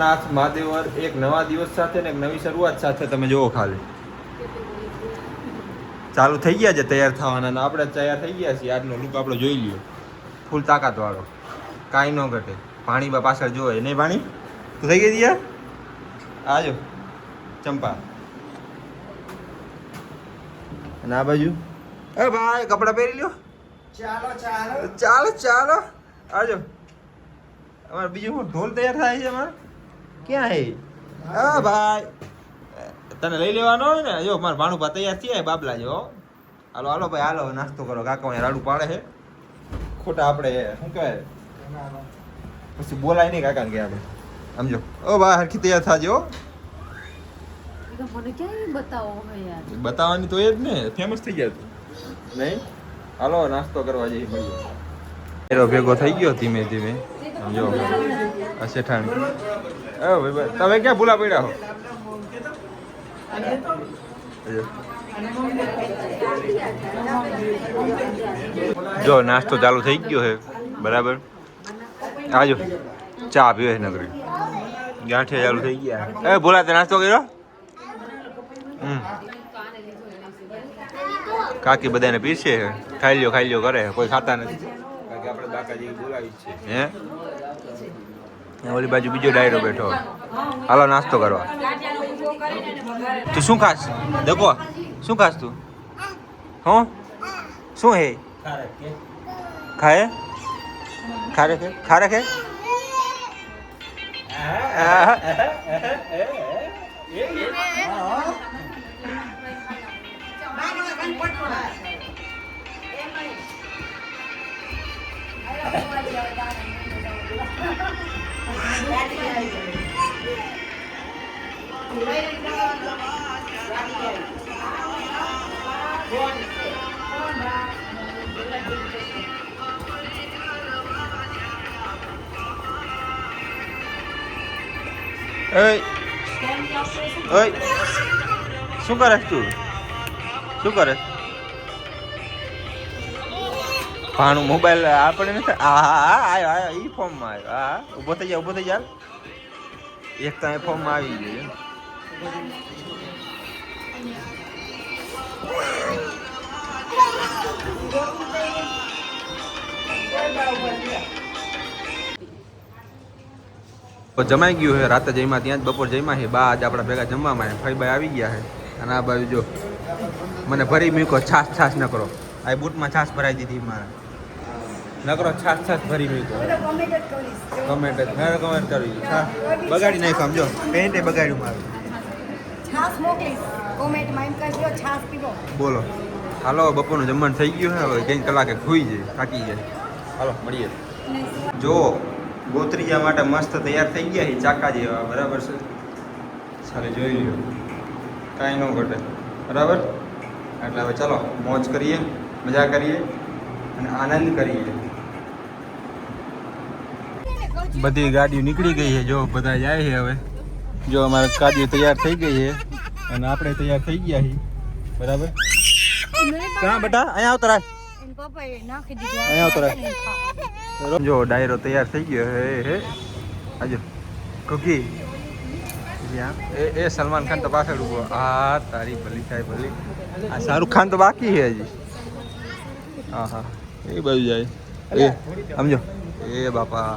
નાથ મહાદેવર એક નવા દિવસ સાથે ને એક નવી શરૂઆત સાથે તમે જોવો ખાલી ચાલુ થઈ ગયા છે તૈયાર થવાના ને આપણે તૈયાર થઈ ગયા છીએ. આજનો લુક આપણે જોઈ લ્યો, ફૂલ તાકાત વાળો, કાંઈ ન ઘટે. પાણીમાં પાછળ જોવે નહીં, પાણી તું થઈ ગઈ યાર. આજો ચંપા અને આ બાજુ એ ભાઈ કપડા પહેરી લ્યો. ચાલો ચાલો ચાલો ચાલો આજો. અમારે બીજું શું ઢોલ તૈયાર થાય છે અમારે ક્યાં હે? હા ભાઈ તને લઈ લેવાનો હોય ને. જો મારા ભાણુભા તૈયાર થયા બાબલા જો. હાલો હાલો ભાઈ હાલો નાસ્તો કરો. કાકા અહીંયા રાડું પાડે છે ખોટા. આપણે શું કહેવાય પછી બોલાય નહીં કાકાને કે આપણે સમજો. ઓ ભાઈ હરખી તૈયાર થાજો. મને ક્યાં બતાવો યાર, બતાવવાની તો એ જ ને, ફેમસ થઈ ગયા તું નહીં. હાલો નાસ્તો કરવા જઈએ મળીએ. એરો ભેગો થઈ ગયો ધીમે ધીમે સમજો. આ શેઠાણી ભાઈ તમે ક્યાં ભૂલા પડ્યા હો? જો નાસ્તો ચાલુ થઈ ગયો છે બરાબર. આજો ચા પીવે છે નગરી. ગાંઠિયા ચાલુ થઈ ગયા. એ ભૂલા તે નાસ્તો કર્યો? કાકી બધાને પીરસે છે. ખાઈ લ્યો કરે. કોઈ ખાતા નથી કારણ કે આપણે કાકાજી બોલાવી છે. હે ઓલી બાજુ બીજો ડાયરો બેઠો. હાલો નાસ્તો કરવા. તું શું ખાસ? દેખો શું ખાસ તું? હું શું હે? ખાય ખારે કે ખારે કે શું કરે તું? શું કરે? ભાણું મોબાઈલ આપણે નથી. આયો ઈ ફોર્મમાં આવ્યો. હા ઊભો થઈ જા. એક તો એ ફોર્મમાં આવી ગયું. જમાઈ ગયું છે. રાતે જઈમાં ત્યાં જ બપોર જઈમાં છે. બા આજે આપણા ભેગા જમવામાં ફઈબાઈ આવી ગયા છે. અને આ બાજુ જો મને ભરી મૂકો. છાશ ન કરો. આ બૂટમાં છાશ ભરાઈ દીધી મારા. ન કરો છાશ ભરી મૂકો. કમેન્ટ કરવી. બગાડી નાખ્યો સમજો. પેન્ટે બગાડ્યું મારું. છાસ મોકલીશ કોમેન્ટમાં એમ કહેજો છાસ પીવો. બોલો હાલો બપોરનું જમવાનું થઈ ગયું છે. હવે કંઈ કલાકે ખોઈ જાય, થાકી જાય. હાલો મળીએ. જો ગોત્રીજા માટે મસ્ત તૈયાર થઈ ગયા છે ચાકા જેવા. બરાબર છે? ચાલે જોઈ લ્યો, કાંઈ ન ઘટે. બરાબર? એટલે હવે ચાલો મોજ કરીએ, મજા કરીએ અને આનંદ કરીએ. બધી ગાડીઓ નીકળી ગઈ છે. જો બધા જાય છે હવે. જો અમારે ગાડીઓ તૈયાર થઈ ગઈ છે અને આપણે તૈયાર થઈ ગયા છીએ. બરાબર? ક્યાં બેટા? અહીંયા આવતો રાખ. અહીંયા આવતો રાખ. જો ડાયરો તૈયાર થઈ ગયો હે. આજો કુકી એ સલમાન ખાન તો પાછળ ઉભો. હા તારી ભલી થાય ભલી. આ શાહરુખ ખાન તો બાકી છે હજી. હા એ બાજુ જાય. એ સમજો. એ બાપા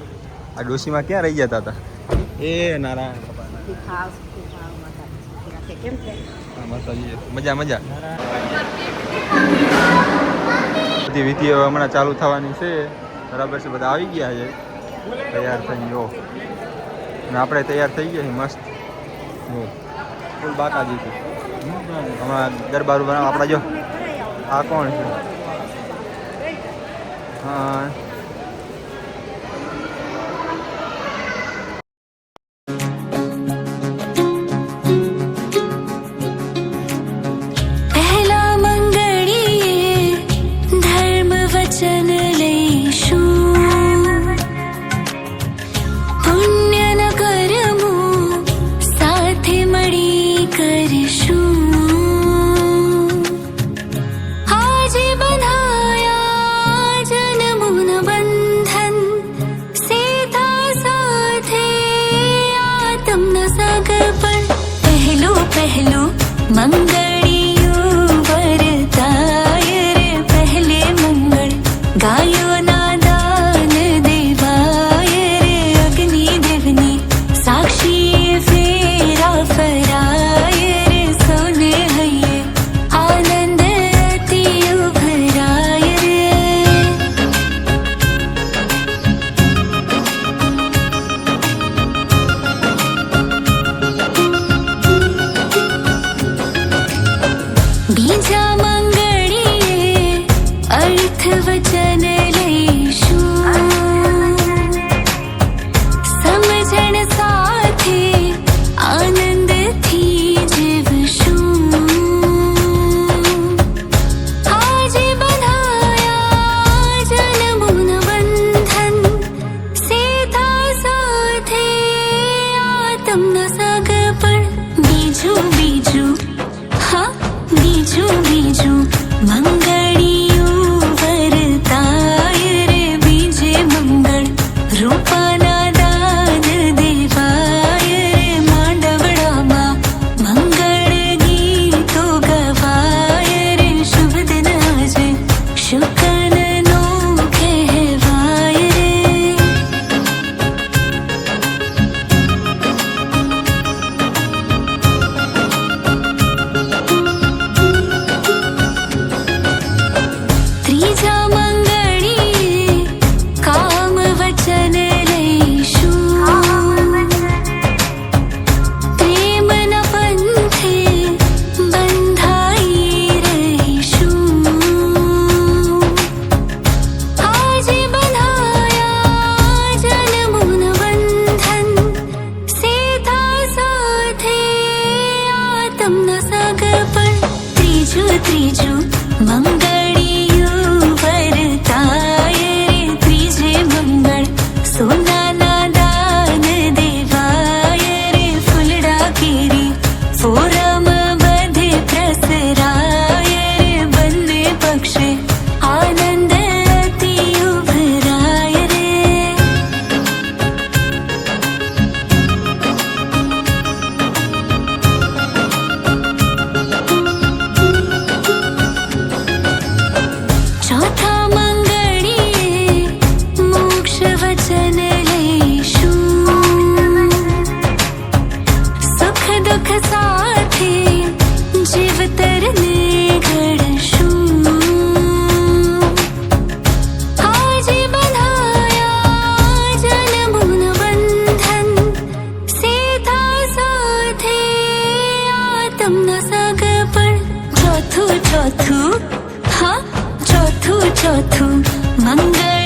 આ ડોશીમાં ક્યાં રહી જતા હતા? એ નારાયણ મજા બધી વિધિ હવે હમણાં ચાલુ થવાની છે. બરાબર છે? બધા આવી ગયા છે તૈયાર થઈને. જો અને આપણે તૈયાર થઈ ગયા છીએ મસ્ત. ફૂલ બાકાજી હતી હમણાં દરબાર બનાવ. આપણા જો આ કોણ છે? હા आज बंधाया जन्म न મંગળિયું વરતાય રે પહેલે મંગળ ગાયોના દાન દેવાય રે અગ્નિ દેવની સાક્ષી ફેરા ફરાય રે સૌને હૈયે આનંદ અતિ ઉભરાય રે બીજા મંગળીએ અર્થ વચન લઈશું સમજણ સાથે આનંદથી જીવશું આજે બંધાયા જન્મોનું બંધન સીધા સાથે આતમનો સગપણ બીજું બીજું હા બીજું બીજું મંગળિયું વરતાય રે બીજે મંગળ રૂપાના દાન દેવાય રે માંડવડામાં મંગળ ગીતો ગવાય રે શુભ દિન આજે શુકનનો કહેવાય રે ત્રીજા મંગળીએ કામ વચન લઈશું પ્રેમના પંથે બંધાઈ રહીશું આજે બંધાયા જન્મોનું બંધન સીધા સાથે આતમનો સગપણ ત્રીજું ત્રીજું મંગળિયું વરતાય રે ત્રીજે મંગળ સોનાના દાન દેવાય રે ફૂલડા કેરી ફોરમ બધે પ્રસરાય રે બંને પક્ષે આનંદ અતિ ઉભરાય રે ચોથા મંગળીએ મોક્ષ વચન લઈશું સુખ દુઃખ સાથે જીવતરને ઘડશું આજે બંધાયા જન્મોનું બંધન સીધા સાથે આતમનો સગપણ ચોથું ચોથું હા ચોથું ચોથું મંગળ